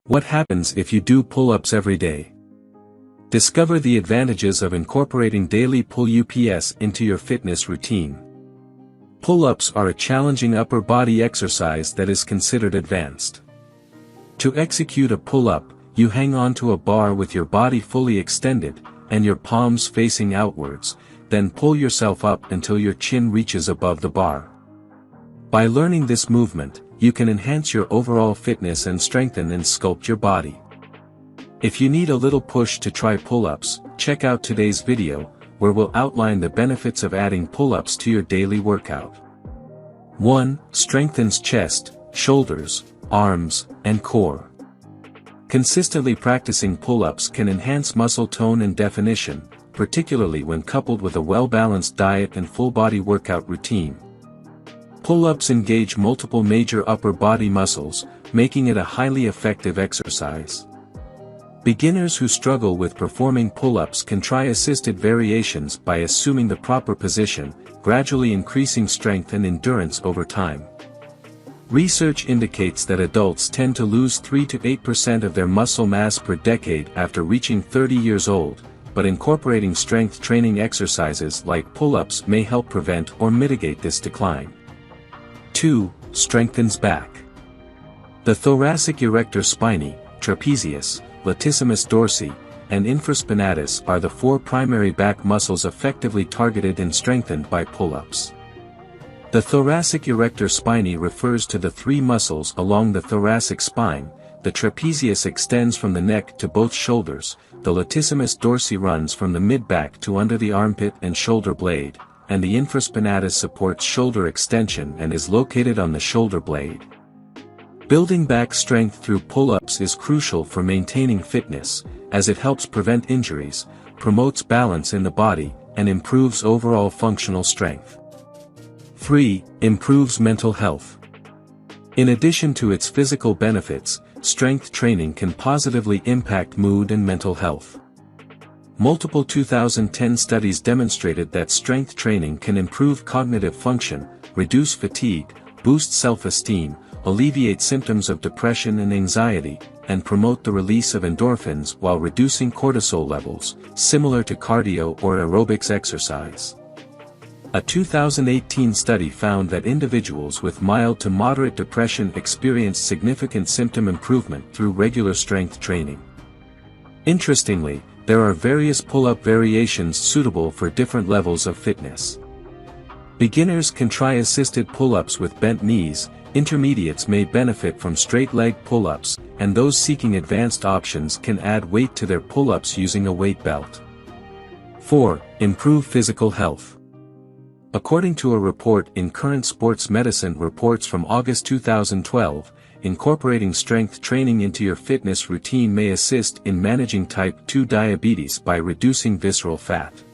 What happens if you do pull-ups every day? Discover the advantages of incorporating daily pull-ups into your fitness routine. Pull-ups are a challenging upper body exercise that is considered advanced. To execute a pull-up, you hang onto a bar with your body fully extended, and your palms facing outwards, then pull yourself up until your chin reaches above the bar. By learning this movement, you can enhance your overall fitness and strengthen and sculpt your body. If you need a little push to try pull-ups, check out today's video, where we'll outline the benefits of adding pull-ups to your daily workout. 1. Strengthens chest, shoulders, arms, and core. Consistently practicing pull-ups can enhance muscle tone and definition, particularly when coupled with a well-balanced diet and full-body workout routine. Pull-ups engage multiple major upper body muscles, making it a highly effective exercise. Beginners who struggle with performing pull-ups can try assisted variations by assuming the proper position, gradually increasing strength and endurance over time. Research indicates that adults tend to lose 3 to 8% of their muscle mass per decade after reaching 30 years old, but incorporating strength training exercises like pull-ups may help prevent or mitigate this decline. 2. Strengthens back. The thoracic erector spinae, trapezius, latissimus dorsi, and infraspinatus are the 4 primary back muscles effectively targeted and strengthened by pull-ups. The thoracic erector spinae refers to the 3 muscles along the thoracic spine. The trapezius extends from the neck to both shoulders, the latissimus dorsi runs from the mid-back to under the armpit and shoulder blade, and the infraspinatus supports shoulder extension and is located on the shoulder blade. Building back strength through pull-ups is crucial for maintaining fitness, as it helps prevent injuries, promotes balance in the body, and improves overall functional strength. 3. Improves mental health. In addition to its physical benefits, strength training can positively impact mood and mental health. Multiple 2010 studies demonstrated that strength training can improve cognitive function, reduce fatigue, boost self-esteem, alleviate symptoms of depression and anxiety, and promote the release of endorphins while reducing cortisol levels, similar to cardio or aerobics exercise. A 2018 study found that individuals with mild to moderate depression experienced significant symptom improvement through regular strength training. Interestingly, there are various pull-up variations suitable for different levels of fitness. Beginners can try assisted pull-ups with bent knees, intermediates may benefit from straight leg pull-ups, and those seeking advanced options can add weight to their pull-ups using a weight belt. 4. Improve physical health. According to a report in Current Sports Medicine Reports from August 2012, incorporating strength training into your fitness routine may assist in managing type 2 diabetes by reducing visceral fat.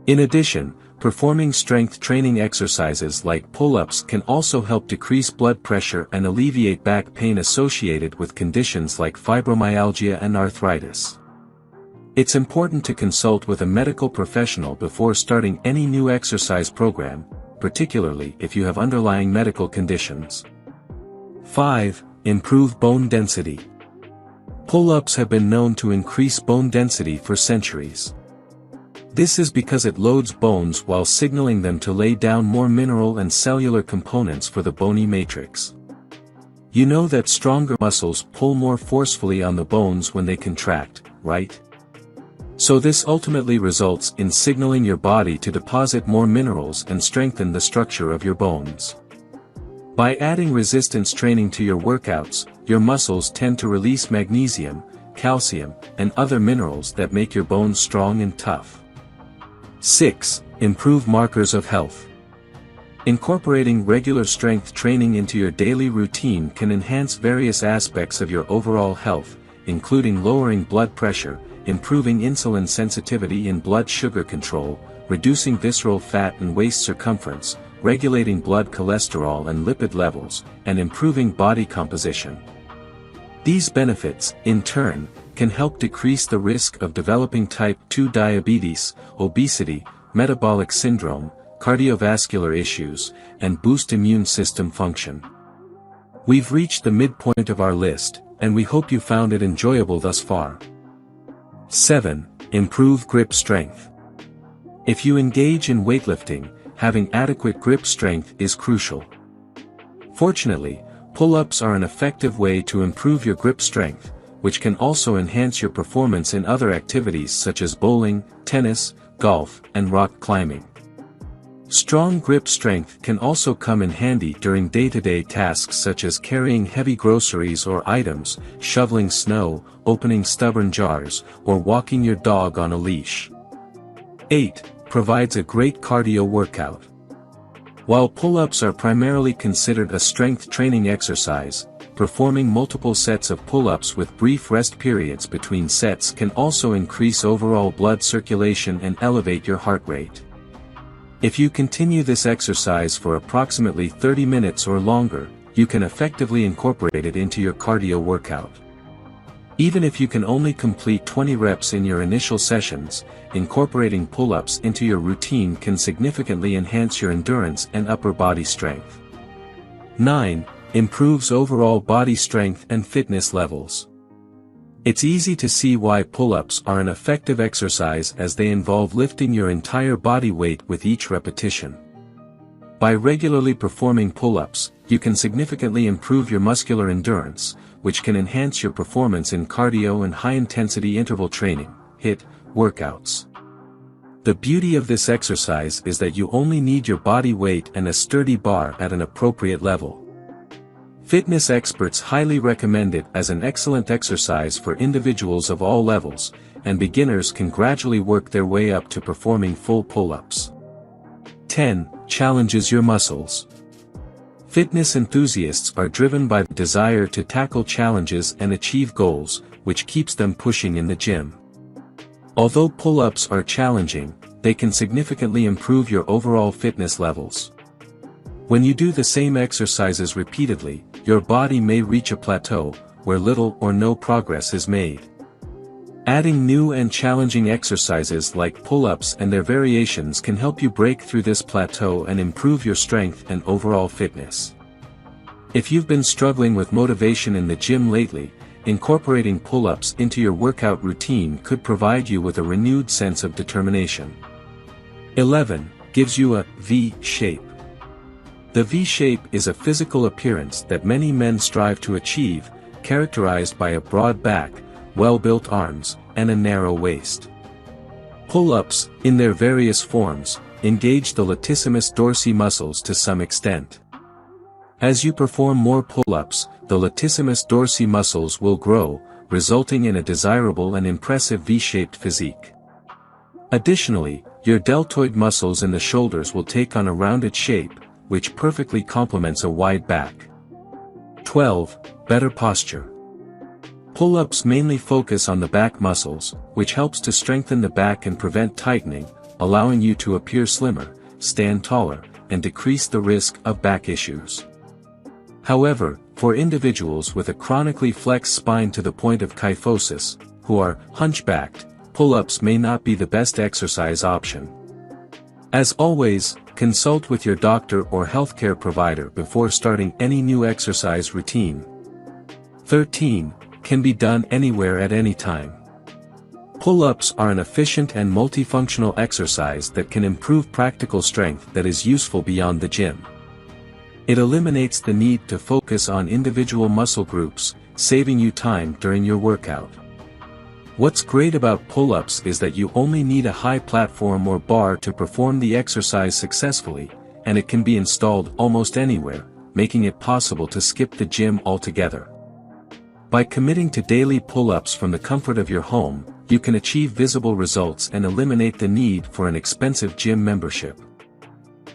In addition, performing strength training exercises like pull-ups can also help decrease blood pressure and alleviate back pain associated with conditions like fibromyalgia and arthritis. It's important to consult with a medical professional before starting any new exercise program, particularly if you have underlying medical conditions. 5. Improve bone density. Pull-ups have been known to increase bone density for centuries. This is because it loads bones while signaling them to lay down more mineral and cellular components for the bony matrix. You know that stronger muscles pull more forcefully on the bones when they contract, right? So this ultimately results in signaling your body to deposit more minerals and strengthen the structure of your bones. By adding resistance training to your workouts, your muscles tend to release magnesium, calcium, and other minerals that make your bones strong and tough. 6. Improve markers of health. Incorporating regular strength training into your daily routine can enhance various aspects of your overall health, including lowering blood pressure, improving insulin sensitivity and blood sugar control, reducing visceral fat and waist circumference, regulating blood cholesterol and lipid levels, and improving body composition. These benefits, in turn, can help decrease the risk of developing type 2 diabetes, obesity, metabolic syndrome, cardiovascular issues, and boost immune system function. We've reached the midpoint of our list, and we hope you found it enjoyable thus far. 7. Improve grip strength. If you engage in weightlifting, having adequate grip strength is crucial. Fortunately, pull-ups are an effective way to improve your grip strength, which can also enhance your performance in other activities such as bowling, tennis, golf, and rock climbing. Strong grip strength can also come in handy during day-to-day tasks such as carrying heavy groceries or items, shoveling snow, opening stubborn jars, or walking your dog on a leash. 8. Provides a great cardio workout. While pull-ups are primarily considered a strength training exercise, performing multiple sets of pull-ups with brief rest periods between sets can also increase overall blood circulation and elevate your heart rate. If you continue this exercise for approximately 30 minutes or longer, you can effectively incorporate it into your cardio workout. Even if you can only complete 20 reps in your initial sessions, incorporating pull-ups into your routine can significantly enhance your endurance and upper body strength. 9. Improves overall body strength and fitness levels. It's easy to see why pull-ups are an effective exercise as they involve lifting your entire body weight with each repetition. By regularly performing pull-ups, you can significantly improve your muscular endurance, which can enhance your performance in cardio and high-intensity interval training, HIIT, workouts. The beauty of this exercise is that you only need your body weight and a sturdy bar at an appropriate level. Fitness experts highly recommend it as an excellent exercise for individuals of all levels, and beginners can gradually work their way up to performing full pull-ups. 10. Challenges your muscles. Fitness enthusiasts are driven by the desire to tackle challenges and achieve goals, which keeps them pushing in the gym. Although pull-ups are challenging, they can significantly improve your overall fitness levels. When you do the same exercises repeatedly, your body may reach a plateau, where little or no progress is made. Adding new and challenging exercises like pull-ups and their variations can help you break through this plateau and improve your strength and overall fitness. If you've been struggling with motivation in the gym lately, incorporating pull-ups into your workout routine could provide you with a renewed sense of determination. 11. Gives you a V shape. The V shape is a physical appearance that many men strive to achieve, characterized by a broad back, well-built arms, and a narrow waist. Pull-ups, in their various forms, engage the latissimus dorsi muscles to some extent. As you perform more pull-ups, the latissimus dorsi muscles will grow, resulting in a desirable and impressive V-shaped physique. Additionally, your deltoid muscles in the shoulders will take on a rounded shape, which perfectly complements a wide back. 12. Better posture. Pull-ups mainly focus on the back muscles, which helps to strengthen the back and prevent tightening, allowing you to appear slimmer, stand taller, and decrease the risk of back issues. However, for individuals with a chronically flexed spine to the point of kyphosis, who are hunchbacked, pull-ups may not be the best exercise option. As always, consult with your doctor or healthcare provider before starting any new exercise routine. 13. Can be done anywhere at any time. Pull-ups are an efficient and multifunctional exercise that can improve practical strength that is useful beyond the gym. It eliminates the need to focus on individual muscle groups, saving you time during your workout. What's great about pull-ups is that you only need a high platform or bar to perform the exercise successfully, and it can be installed almost anywhere, making it possible to skip the gym altogether. By committing to daily pull-ups from the comfort of your home, you can achieve visible results and eliminate the need for an expensive gym membership.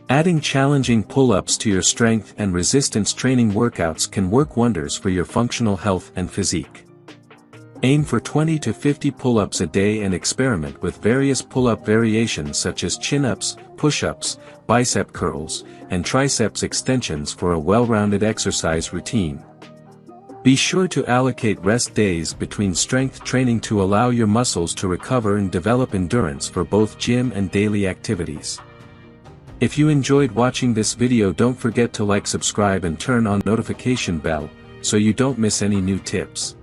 Adding challenging pull-ups to your strength and resistance training workouts can work wonders for your functional health and physique. Aim for 20 to 50 pull-ups a day and experiment with various pull-up variations such as chin-ups, push-ups, bicep curls, and triceps extensions for a well-rounded exercise routine. Be sure to allocate rest days between strength training to allow your muscles to recover and develop endurance for both gym and daily activities. If you enjoyed watching this video, don't forget to like, subscribe and turn on notification bell, so you don't miss any new tips.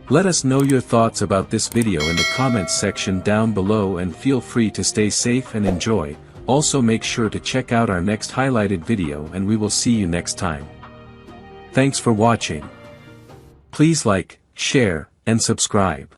Let us know your thoughts about this video in the comments section down below, and feel free to stay safe and enjoy. Also make sure to check out our next highlighted video, and we will see you next time. Thanks for watching. Please like, share, and subscribe.